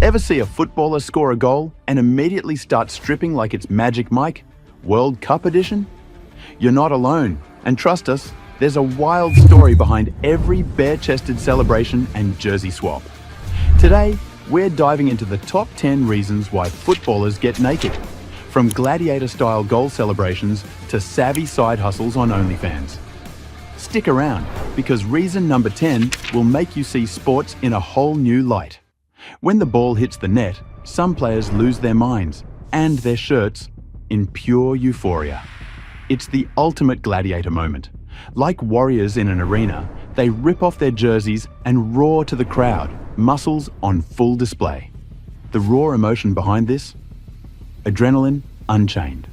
Ever see a footballer score a goal and immediately start stripping like it's Magic Mike, World Cup edition? You're not alone, and trust us, there's a wild story behind every bare-chested celebration and jersey swap. Today, we're diving into the top 10 reasons why footballers get naked, from gladiator-style goal celebrations to savvy side hustles on OnlyFans. Stick around, because reason number 10 will make you see sports in a whole new light. When the ball hits the net, some players lose their minds and their shirts in pure euphoria. It's the ultimate gladiator moment. Like warriors in an arena, they rip off their jerseys and roar to the crowd, muscles on full display. The raw emotion behind this? Adrenaline unchained.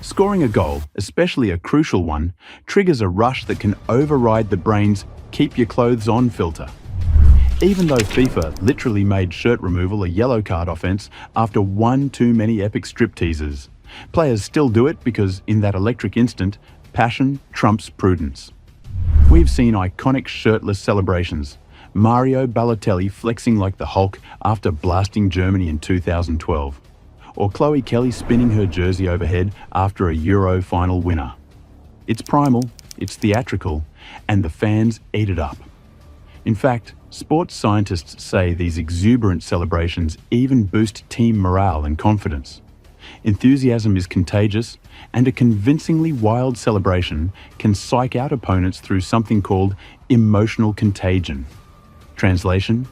Scoring a goal, especially a crucial one, triggers a rush that can override the brain's keep your clothes on filter. Even though FIFA literally made shirt removal a yellow card offense after one too many epic strip teasers, players still do it because in that electric instant, passion trumps prudence. We've seen iconic shirtless celebrations. Mario Balotelli flexing like the Hulk after blasting Germany in 2012. Or Chloe Kelly spinning her jersey overhead after a Euro final winner. It's primal, it's theatrical, and the fans eat it up. In fact, sports scientists say these exuberant celebrations even boost team morale and confidence. Enthusiasm is contagious, and a convincingly wild celebration can psych out opponents through something called emotional contagion. Translation: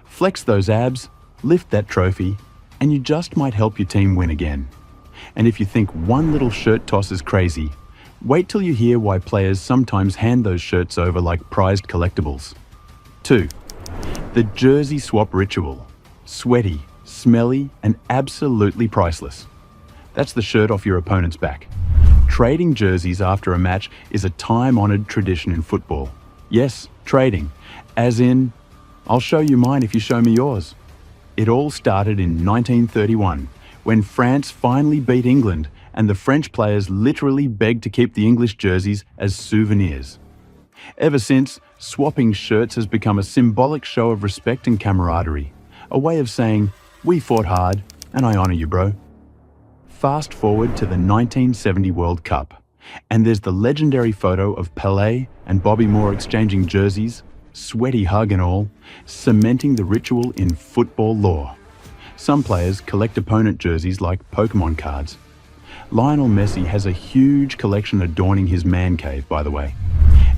flex those abs, lift that trophy, and you just might help your team win again. And if you think one little shirt toss is crazy, wait till you hear why players sometimes hand those shirts over like prized collectibles. 2. The jersey swap ritual. Sweaty, smelly, and absolutely priceless. That's the shirt off your opponent's back. Trading jerseys after a match is a time-honored tradition in football. Yes, trading. As in, I'll show you mine if you show me yours. It all started in 1931, when France finally beat England and the French players literally begged to keep the English jerseys as souvenirs. Ever since, swapping shirts has become a symbolic show of respect and camaraderie, a way of saying, we fought hard and I honor you, bro. Fast forward to the 1970 World Cup, and there's the legendary photo of Pelé and Bobby Moore exchanging jerseys, sweaty hug and all, cementing the ritual in football lore. Some players collect opponent jerseys like Pokemon cards. Lionel Messi has a huge collection adorning his man cave, by the way.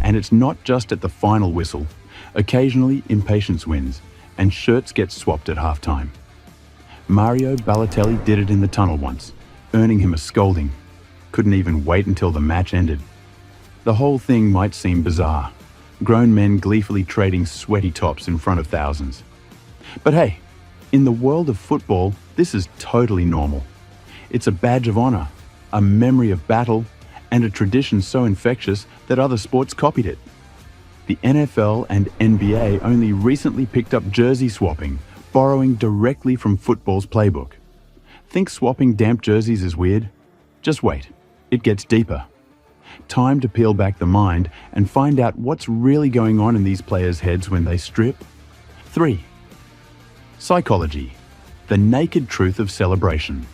And it's not just at the final whistle. Occasionally, impatience wins, and shirts get swapped at halftime. Mario Balotelli did it in the tunnel once, earning him a scolding. Couldn't even wait until the match ended. The whole thing might seem bizarre. Grown men gleefully trading sweaty tops in front of thousands. But hey, in the world of football, this is totally normal. It's a badge of honor, a memory of battle, and a tradition so infectious that other sports copied it. The NFL and NBA only recently picked up jersey swapping, borrowing directly from football's playbook. Think swapping damp jerseys is weird? Just wait, it gets deeper. Time to peel back the mind and find out what's really going on in these players' heads when they strip. 3. Psychology, the naked truth of celebration.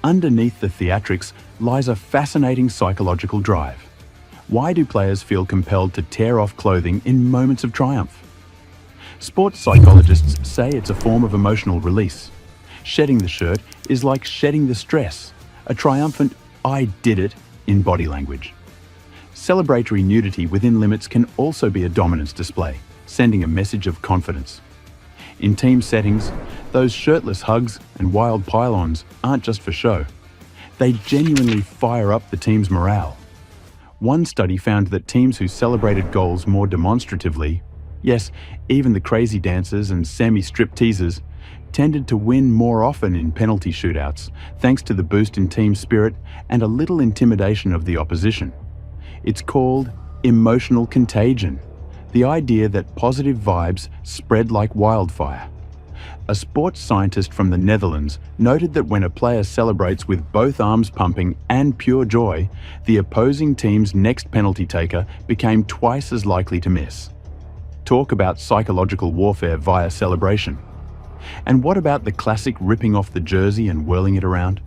Underneath the theatrics lies a fascinating psychological drive. Why do players feel compelled to tear off clothing in moments of triumph? Sports psychologists say it's a form of emotional release. Shedding the shirt is like shedding the stress, a triumphant "I did it" in body language. Celebratory nudity within limits can also be a dominance display, sending a message of confidence. In team settings, those shirtless hugs and wild pile-ons aren't just for show. They genuinely fire up the team's morale. One study found that teams who celebrated goals more demonstratively, yes, even the crazy dancers and semi-strip teasers, tended to win more often in penalty shootouts, thanks to the boost in team spirit and a little intimidation of the opposition. It's called emotional contagion, the idea that positive vibes spread like wildfire. A sports scientist from the Netherlands noted that when a player celebrates with both arms pumping and pure joy, the opposing team's next penalty taker became twice as likely to miss. Talk about psychological warfare via celebration. And what about the classic ripping off the jersey and whirling it around?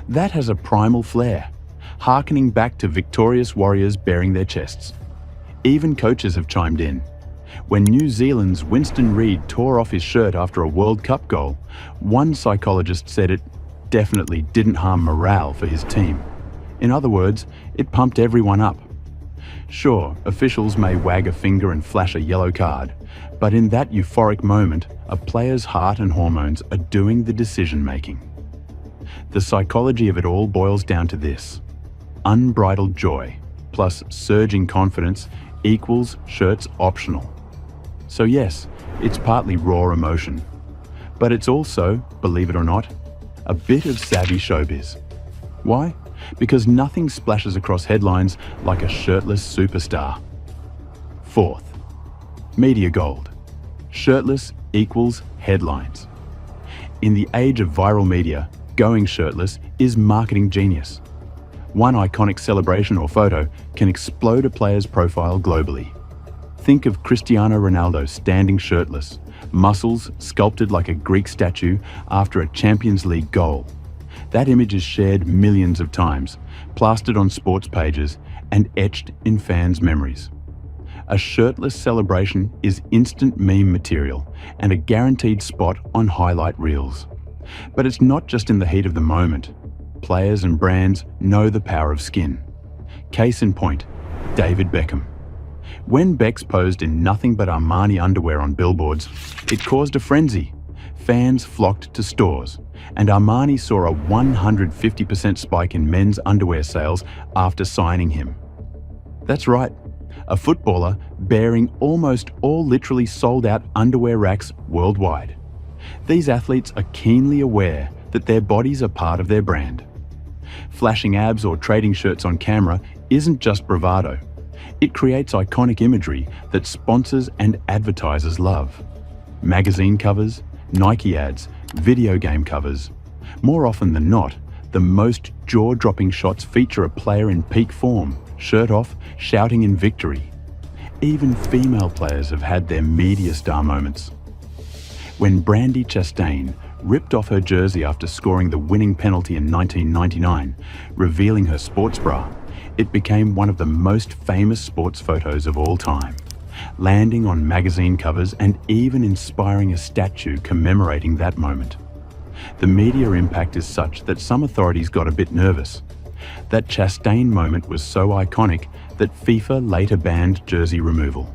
That has a primal flair, harkening back to victorious warriors baring their chests. Even coaches have chimed in. When New Zealand's Winston Reid tore off his shirt after a World Cup goal, one psychologist said it definitely didn't harm morale for his team. In other words, it pumped everyone up. Sure, officials may wag a finger and flash a yellow card, but in that euphoric moment, a player's heart and hormones are doing the decision-making. The psychology of it all boils down to this: unbridled joy plus surging confidence equals shirts optional. So yes, it's partly raw emotion, but it's also, believe it or not, a bit of savvy showbiz. Why? Because nothing splashes across headlines like a shirtless superstar. Fourth, media gold. Shirtless equals headlines. In the age of viral media, going shirtless is marketing genius. One iconic celebration or photo can explode a player's profile globally. Think of Cristiano Ronaldo standing shirtless, muscles sculpted like a Greek statue after a Champions League goal. That image is shared millions of times, plastered on sports pages, and etched in fans' memories. A shirtless celebration is instant meme material and a guaranteed spot on highlight reels. But it's not just in the heat of the moment. Players and brands know the power of skin. Case in point, David Beckham. When Bex posed in nothing but Armani underwear on billboards, it caused a frenzy. Fans flocked to stores, and Armani saw a 150% spike in men's underwear sales after signing him. That's right, a footballer bearing almost all literally sold-out underwear racks worldwide. These athletes are keenly aware that their bodies are part of their brand. Flashing abs or trading shirts on camera isn't just bravado. It creates iconic imagery that sponsors and advertisers love. Magazine covers, Nike ads, video game covers. More often than not, the most jaw-dropping shots feature a player in peak form, shirt off, shouting in victory. Even female players have had their media star moments. When Brandi Chastain ripped off her jersey after scoring the winning penalty in 1999, revealing her sports bra, it became one of the most famous sports photos of all time, landing on magazine covers and even inspiring a statue commemorating that moment. The media impact is such that some authorities got a bit nervous. That Chastain moment was so iconic that FIFA later banned jersey removal.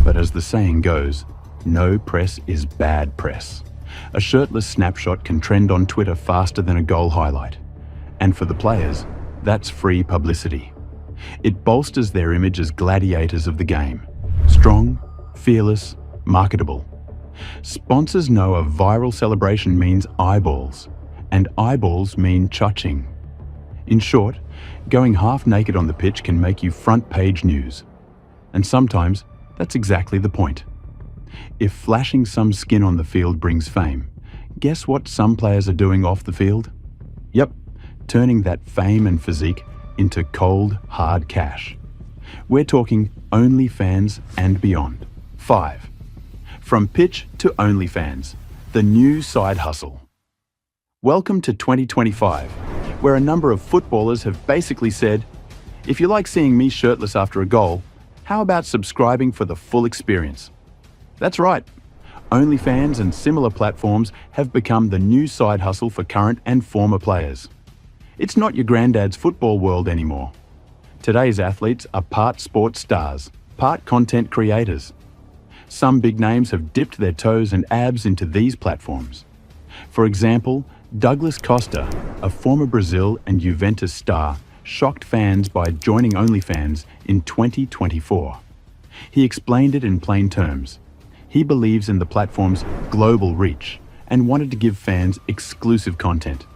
But as the saying goes, no press is bad press. A shirtless snapshot can trend on Twitter faster than a goal highlight. And for the players, that's free publicity. It bolsters their image as gladiators of the game. Strong, fearless, marketable. Sponsors know a viral celebration means eyeballs, and eyeballs mean cha-ching. In short, going half naked on the pitch can make you front-page news. And sometimes, that's exactly the point. If flashing some skin on the field brings fame, guess what some players are doing off the field? Yep, turning that fame and physique into cold, hard cash. We're talking OnlyFans and beyond. 5. From pitch to OnlyFans, the new side hustle. Welcome to 2025, where a number of footballers have basically said, if you like seeing me shirtless after a goal, how about subscribing for the full experience? That's right. OnlyFans and similar platforms have become the new side hustle for current and former players. It's not your granddad's football world anymore. Today's athletes are part sports stars, part content creators. Some big names have dipped their toes and abs into these platforms. For example, Douglas Costa, a former Brazil and Juventus star, shocked fans by joining OnlyFans in 2024. He explained it in plain terms. He believes in the platform's global reach and wanted to give fans exclusive content.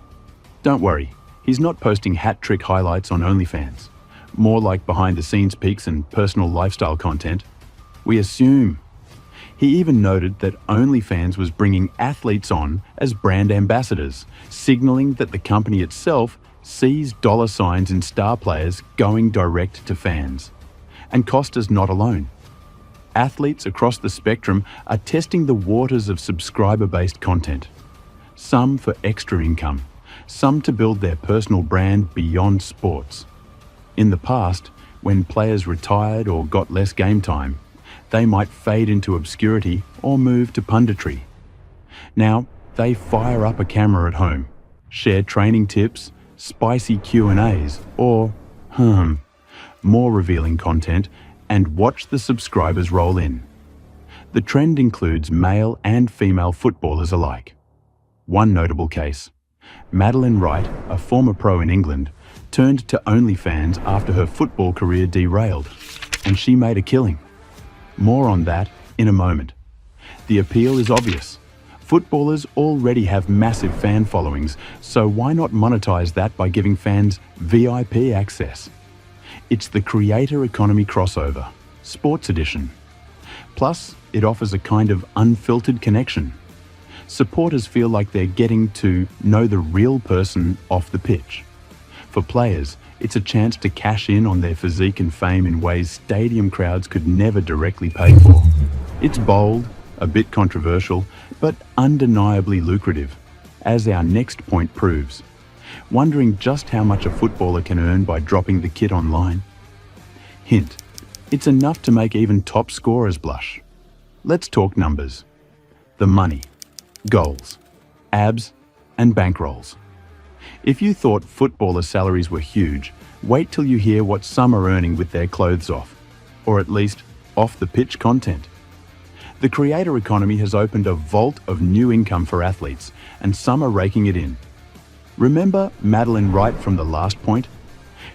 Don't worry, he's not posting hat-trick highlights on OnlyFans, more like behind-the-scenes peeks and personal lifestyle content. We assume. He even noted that OnlyFans was bringing athletes on as brand ambassadors, signaling that the company itself sees dollar signs in star players going direct to fans. And Costa's not alone. Athletes across the spectrum are testing the waters of subscriber-based content. Some for extra income, some to build their personal brand beyond sports. In the past, when players retired or got less game time, they might fade into obscurity or move to punditry. Now, they fire up a camera at home, share training tips, spicy Q&As, or, more revealing content, and watch the subscribers roll in. The trend includes male and female footballers alike. One notable case: Madeline Wright, a former pro in England, turned to OnlyFans after her football career derailed, and she made a killing. More on that in a moment. The appeal is obvious. Footballers already have massive fan followings, so why not monetize that by giving fans VIP access? It's the creator economy crossover, Sports Edition. Plus, it offers a kind of unfiltered connection. Supporters feel like they're getting to know the real person off the pitch. For players, it's a chance to cash in on their physique and fame in ways stadium crowds could never directly pay for. It's bold, a bit controversial, but undeniably lucrative, as our next point proves. Wondering just how much a footballer can earn by dropping the kit online? Hint: it's enough to make even top scorers blush. Let's talk numbers. The money, goals, abs, and bankrolls. If you thought footballer salaries were huge, wait till you hear what some are earning with their clothes off, or at least off-the-pitch content. The creator economy has opened a vault of new income for athletes, and some are raking it in. Remember Madeline Wright from the last point?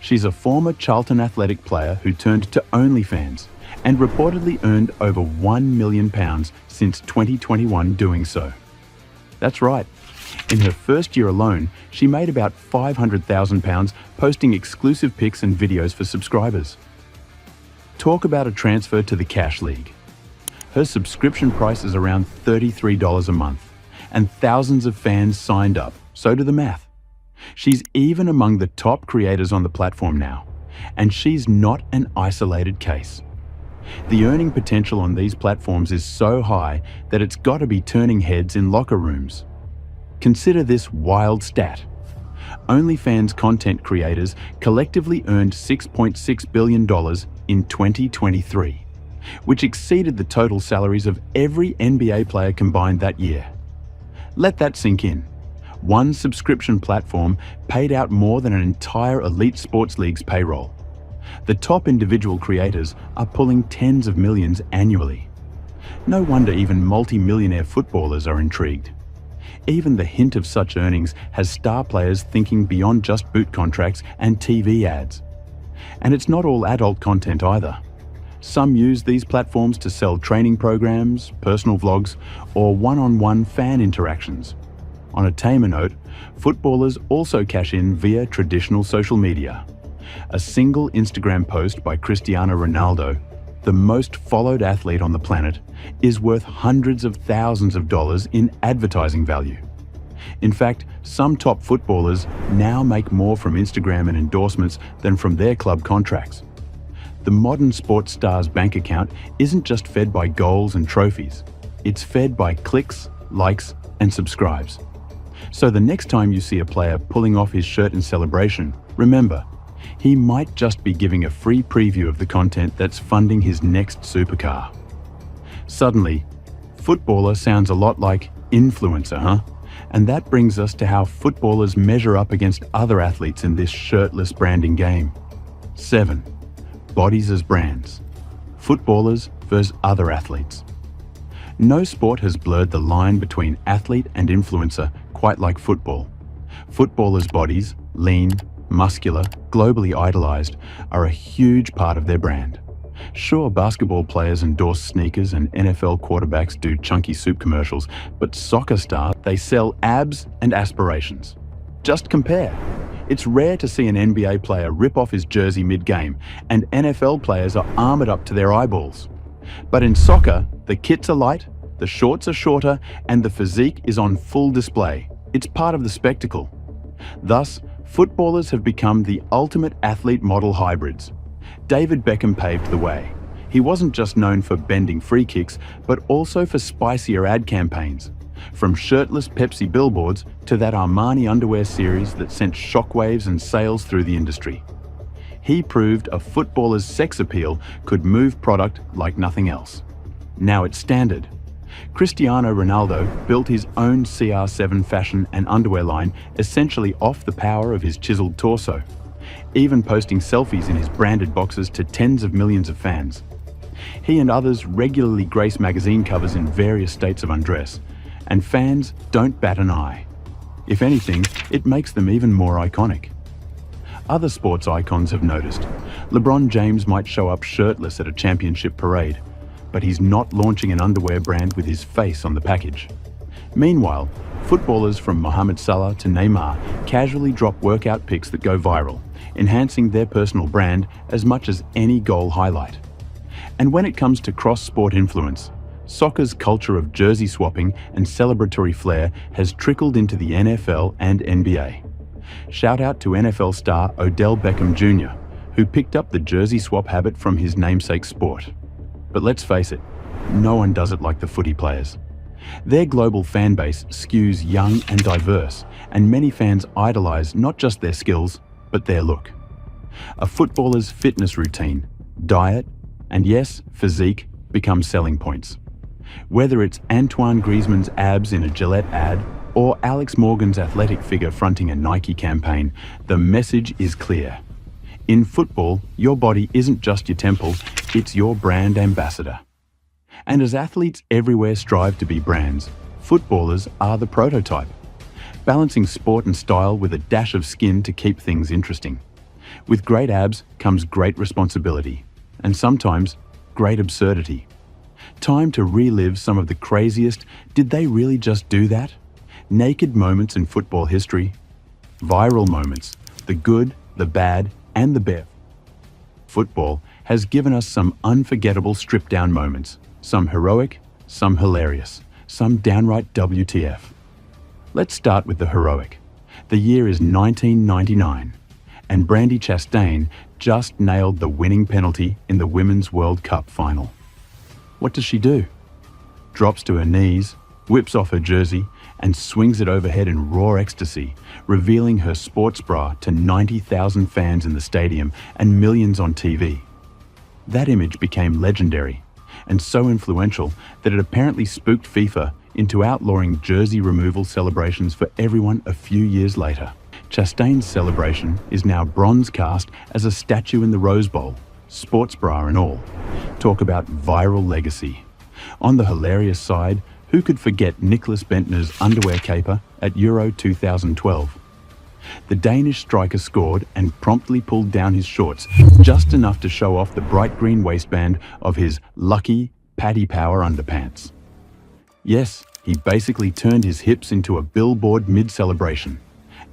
She's a former Charlton Athletic player who turned to OnlyFans and reportedly earned over £1 million since 2021 doing so. That's right. In her first year alone, she made about £500,000 posting exclusive pics and videos for subscribers. Talk about a transfer to the cash league. Her subscription price is around $33 a month, and thousands of fans signed up, so do the math. She's even among the top creators on the platform now, and she's not an isolated case. The earning potential on these platforms is so high that it's got to be turning heads in locker rooms. Consider this wild stat. OnlyFans content creators collectively earned $6.6 billion in 2023, which exceeded the total salaries of every NBA player combined that year. Let that sink in. One subscription platform paid out more than an entire elite sports league's payroll. The top individual creators are pulling tens of millions annually. No wonder even multi-millionaire footballers are intrigued. Even the hint of such earnings has star players thinking beyond just boot contracts and TV ads. And it's not all adult content either. Some use these platforms to sell training programs, personal vlogs, or one-on-one fan interactions. On a tamer note, footballers also cash in via traditional social media. A single Instagram post by Cristiano Ronaldo, the most followed athlete on the planet, is worth hundreds of thousands of dollars in advertising value. In fact, some top footballers now make more from Instagram and endorsements than from their club contracts. The modern sports star's bank account isn't just fed by goals and trophies. It's fed by clicks, likes, and subscribes. So the next time you see a player pulling off his shirt in celebration, remember, he might just be giving a free preview of the content that's funding his next supercar. Suddenly, footballer sounds a lot like influencer, huh? And that brings us to how footballers measure up against other athletes in this shirtless branding game. 7. Bodies as brands. Footballers versus other athletes. No sport has blurred the line between athlete and influencer quite like football. Footballers' bodies, lean, muscular, globally idolized, are a huge part of their brand. Sure, basketball players endorse sneakers and NFL quarterbacks do chunky soup commercials, but soccer stars, they sell abs and aspirations. Just compare. It's rare to see an NBA player rip off his jersey mid-game, and NFL players are armored up to their eyeballs. But in soccer, the kits are light, the shorts are shorter, and the physique is on full display. It's part of the spectacle. Thus, footballers have become the ultimate athlete model hybrids. David Beckham paved the way. He wasn't just known for bending free kicks, but also for spicier ad campaigns. From shirtless Pepsi billboards to that Armani underwear series that sent shockwaves and sales through the industry. He proved a footballer's sex appeal could move product like nothing else. Now it's standard. Cristiano Ronaldo built his own CR7 fashion and underwear line essentially off the power of his chiseled torso, even posting selfies in his branded boxes to tens of millions of fans. He and others regularly grace magazine covers in various states of undress, and fans don't bat an eye. If anything, it makes them even more iconic. Other sports icons have noticed. LeBron James might show up shirtless at a championship parade, but he's not launching an underwear brand with his face on the package. Meanwhile, footballers from Mohamed Salah to Neymar casually drop workout pics that go viral, enhancing their personal brand as much as any goal highlight. And when it comes to cross-sport influence, soccer's culture of jersey swapping and celebratory flair has trickled into the NFL and NBA. Shout out to NFL star Odell Beckham Jr., who picked up the jersey swap habit from his namesake sport. But let's face it, no one does it like the footy players. Their global fan base skews young and diverse, and many fans idolize not just their skills, but their look. A footballer's fitness routine, diet, and yes, physique become selling points. Whether it's Antoine Griezmann's abs in a Gillette ad, or Alex Morgan's athletic figure fronting a Nike campaign, the message is clear. In football, your body isn't just your temple, it's your brand ambassador. And as athletes everywhere strive to be brands, footballers are the prototype, balancing sport and style with a dash of skin to keep things interesting. With great abs comes great responsibility, and sometimes great absurdity. Time to relive some of the craziest, did they really just do that? Naked moments in football history. Viral moments, the good, the bad, and the bare. Football has given us some unforgettable stripped-down moments, some heroic, some hilarious, some downright WTF. Let's start with the heroic. The year is 1999, and Brandi Chastain just nailed the winning penalty in the Women's World Cup final. What does she do? Drops to her knees, whips off her jersey, and swings it overhead in raw ecstasy, revealing her sports bra to 90,000 fans in the stadium and millions on TV. That image became legendary, and so influential that it apparently spooked FIFA into outlawing jersey removal celebrations for everyone a few years later. Chastain's celebration is now bronze cast as a statue in the Rose Bowl, sports bra and all. Talk about viral legacy. On the hilarious side, who could forget Nicklas Bendtner's underwear caper at Euro 2012? The Danish striker scored and promptly pulled down his shorts, just enough to show off the bright green waistband of his lucky Paddy Power underpants. Yes, he basically turned his hips into a billboard mid-celebration,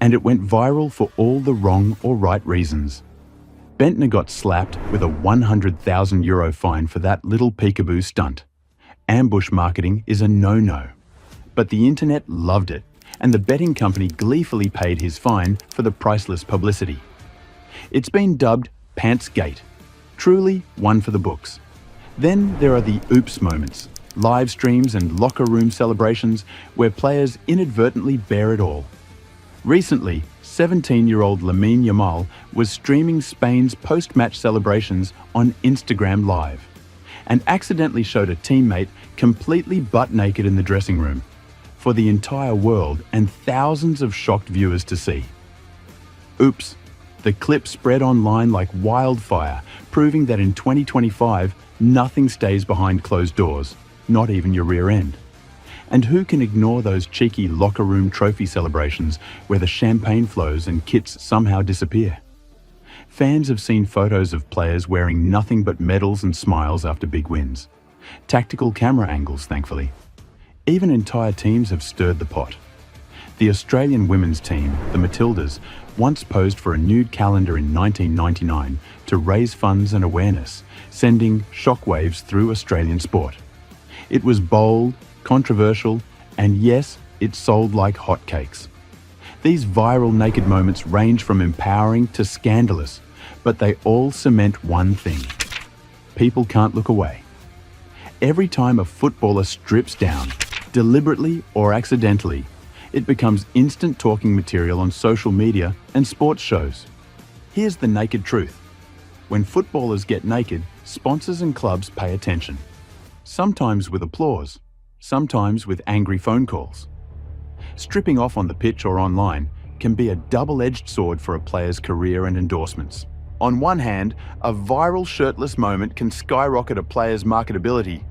and it went viral for all the wrong or right reasons. Bendtner got slapped with a €100,000 fine for that little peekaboo stunt. Ambush marketing is a no-no. But the internet loved it, and the betting company gleefully paid his fine for the priceless publicity. It's been dubbed Pantsgate, truly one for the books. Then there are the oops moments, live streams and locker room celebrations where players inadvertently bear it all. Recently, 17-year-old Lamine Yamal was streaming Spain's post-match celebrations on Instagram Live, and accidentally showed a teammate completely butt-naked in the dressing room, for the entire world and thousands of shocked viewers to see. Oops, the clip spread online like wildfire, proving that in 2025, nothing stays behind closed doors, not even your rear end. And who can ignore those cheeky locker room trophy celebrations where the champagne flows and kits somehow disappear? Fans have seen photos of players wearing nothing but medals and smiles after big wins. Tactical camera angles, thankfully. Even entire teams have stirred the pot. The Australian women's team, the Matildas, once posed for a nude calendar in 1999 to raise funds and awareness, sending shockwaves through Australian sport. It was bold, controversial, and yes, it sold like hotcakes. These viral naked moments range from empowering to scandalous, but they all cement one thing. people can't look away. Every time a footballer strips down, deliberately or accidentally, it becomes instant talking material on social media and sports shows. Here's the naked truth. When footballers get naked, sponsors and clubs pay attention. Sometimes with applause, sometimes with angry phone calls. Stripping off on the pitch or online can be a double-edged sword for a player's career and endorsements. On one hand, a viral shirtless moment can skyrocket a player's marketability.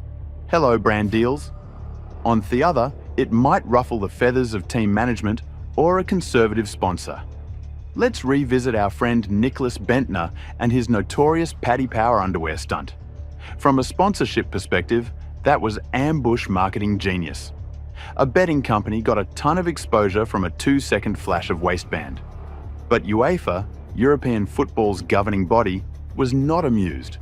Hello, brand deals. On the other, it might ruffle the feathers of team management or a conservative sponsor. Let's revisit our friend Nicholas Bentner and his notorious Paddy Power underwear stunt. From a sponsorship perspective, that was ambush marketing genius. A betting company got a ton of exposure from a 2-second flash of waistband. But UEFA, European football's governing body, was not amused.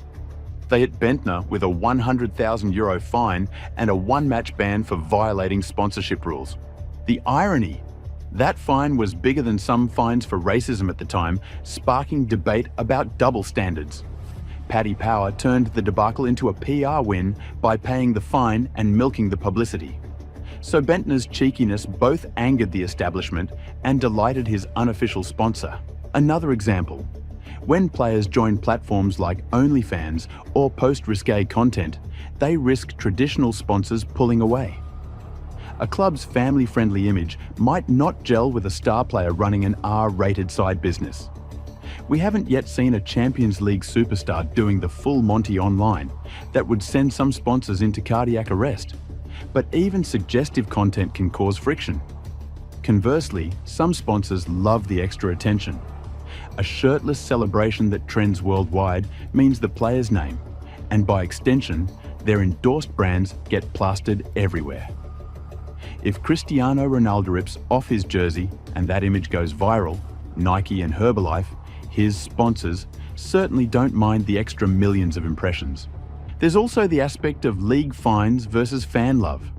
They hit Bentner with a €100,000 fine and a one-match ban for violating sponsorship rules. The irony: that fine was bigger than some fines for racism at the time, sparking debate about double standards. Paddy Power turned the debacle into a PR win by paying the fine and milking the publicity. So Bentner's cheekiness both angered the establishment and delighted his unofficial sponsor. Another example: when players join platforms like OnlyFans or post risque content, they risk traditional sponsors pulling away. A club's family-friendly image might not gel with a star player running an R-rated side business. We haven't yet seen a Champions League superstar doing the full Monty online that would send some sponsors into cardiac arrest. But even suggestive content can cause friction. Conversely, some sponsors love the extra attention. A shirtless celebration that trends worldwide means the player's name, and by extension, their endorsed brands get plastered everywhere. If Cristiano Ronaldo rips off his jersey and that image goes viral, Nike and Herbalife, his sponsors, certainly don't mind the extra millions of impressions. There's also the aspect of league fines versus fan love.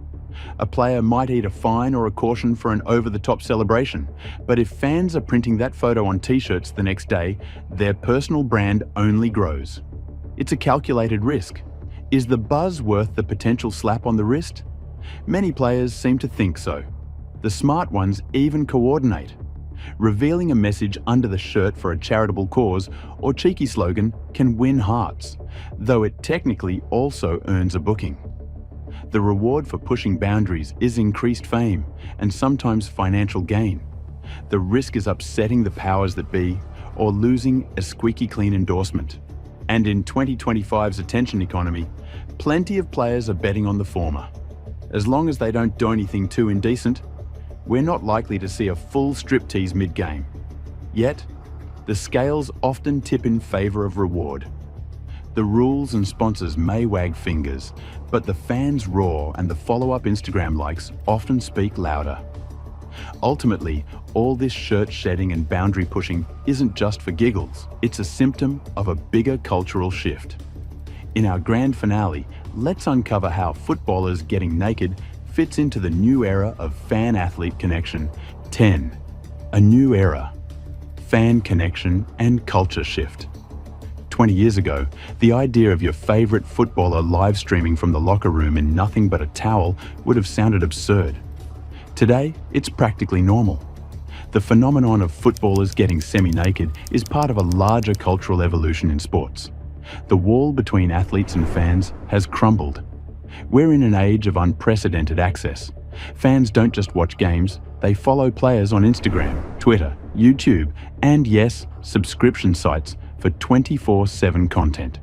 A player might eat a fine or a caution for an over-the-top celebration, but if fans are printing that photo on t-shirts the next day, their personal brand only grows. It's a calculated risk. Is the buzz worth the potential slap on the wrist? Many players seem to think so. The smart ones even coordinate. Revealing a message under the shirt for a charitable cause or cheeky slogan can win hearts, though it technically also earns a booking. The reward for pushing boundaries is increased fame and sometimes financial gain. The risk is upsetting the powers that be or losing a squeaky clean endorsement. And in 2025's attention economy, plenty of players are betting on the former. As long as they don't do anything too indecent, we're not likely to see a full striptease mid-game. Yet, the scales often tip in favor of reward. The rules and sponsors may wag fingers, but the fans' roar and the follow-up Instagram likes often speak louder. Ultimately, all this shirt shedding and boundary pushing isn't just for giggles. It's a symptom of a bigger cultural shift. In our grand finale, let's uncover how footballers getting naked fits into the new era of fan-athlete connection. 10. A new era. Fan connection and culture shift. 20 years ago, the idea of your favorite footballer live streaming from the locker room in nothing but a towel would have sounded absurd. Today, it's practically normal. The phenomenon of footballers getting semi-naked is part of a larger cultural evolution in sports. The wall between athletes and fans has crumbled. We're in an age of unprecedented access. Fans don't just watch games, they follow players on Instagram, Twitter, YouTube, and yes, subscription sites for 24/7 content.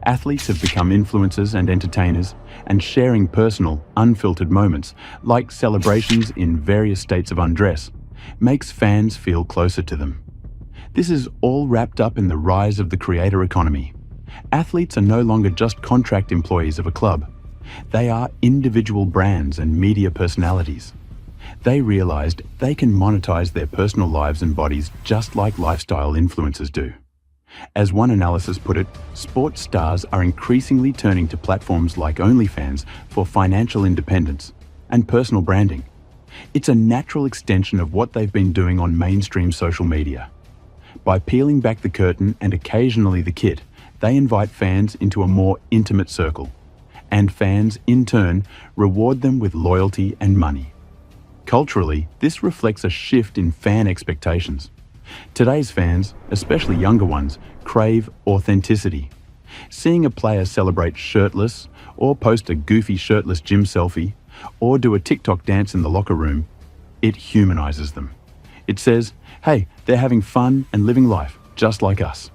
Athletes have become influencers and entertainers, and sharing personal, unfiltered moments, like celebrations in various states of undress, makes fans feel closer to them. This is all wrapped up in the rise of the creator economy. Athletes are no longer just contract employees of a club. They are individual brands and media personalities. They realized they can monetize their personal lives and bodies just like lifestyle influencers do. As one analysis put it, sports stars are increasingly turning to platforms like OnlyFans for financial independence and personal branding. It's a natural extension of what they've been doing on mainstream social media. By peeling back the curtain and occasionally the kit, they invite fans into a more intimate circle, and fans, in turn, reward them with loyalty and money. Culturally, this reflects a shift in fan expectations. Today's fans, especially younger ones, crave authenticity. Seeing a player celebrate shirtless, or post a goofy shirtless gym selfie, or do a TikTok dance in the locker room, it humanizes them. It says, hey, they're having fun and living life, just like us.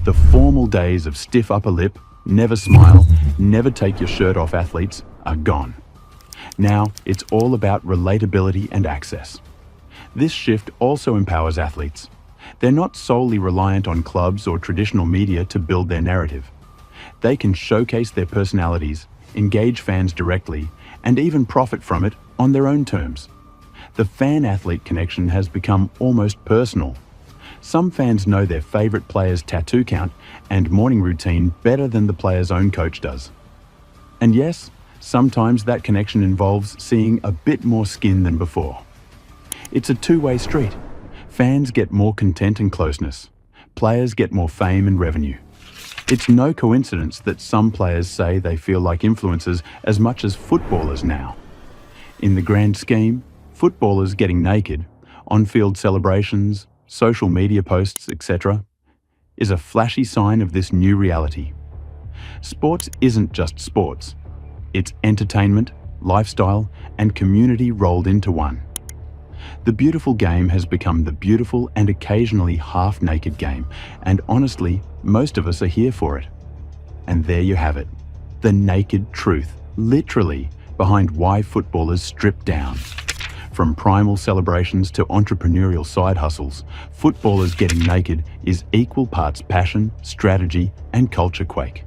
The formal days of stiff upper lip, never smile, never take your shirt off athletes are gone. Now, it's all about relatability and access. This shift also empowers athletes. They're not solely reliant on clubs or traditional media to build their narrative. They can showcase their personalities, engage fans directly, and even profit from it on their own terms. The fan-athlete connection has become almost personal. Some fans know their favorite player's tattoo count and morning routine better than the player's own coach does. And yes, sometimes that connection involves seeing a bit more skin than before. It's a two-way street. Fans get more content and closeness. Players get more fame and revenue. It's no coincidence that some players say they feel like influencers as much as footballers now. In the grand scheme, footballers getting naked, on-field celebrations, social media posts, etc., is a flashy sign of this new reality. Sports isn't just sports. It's entertainment, lifestyle, and community rolled into one. The beautiful game has become the beautiful and occasionally half-naked game, and honestly, most of us are here for it. And there you have it, the naked truth, literally, behind why footballers strip down. From primal celebrations to entrepreneurial side hustles, footballers getting naked is equal parts passion, strategy, and culture quake.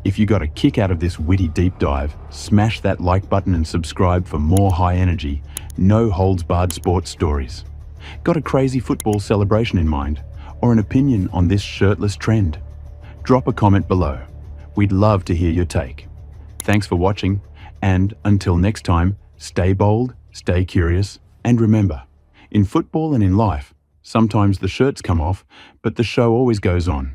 If you got a kick out of this witty deep dive, smash that like button and subscribe for more high energy, no holds barred sports stories. Got a crazy football celebration in mind, or an opinion on this shirtless trend? Drop a comment below. We'd love to hear your take. Thanks for watching, and until next time, stay bold, stay curious, and remember, in football and in life, sometimes the shirts come off, but the show always goes on.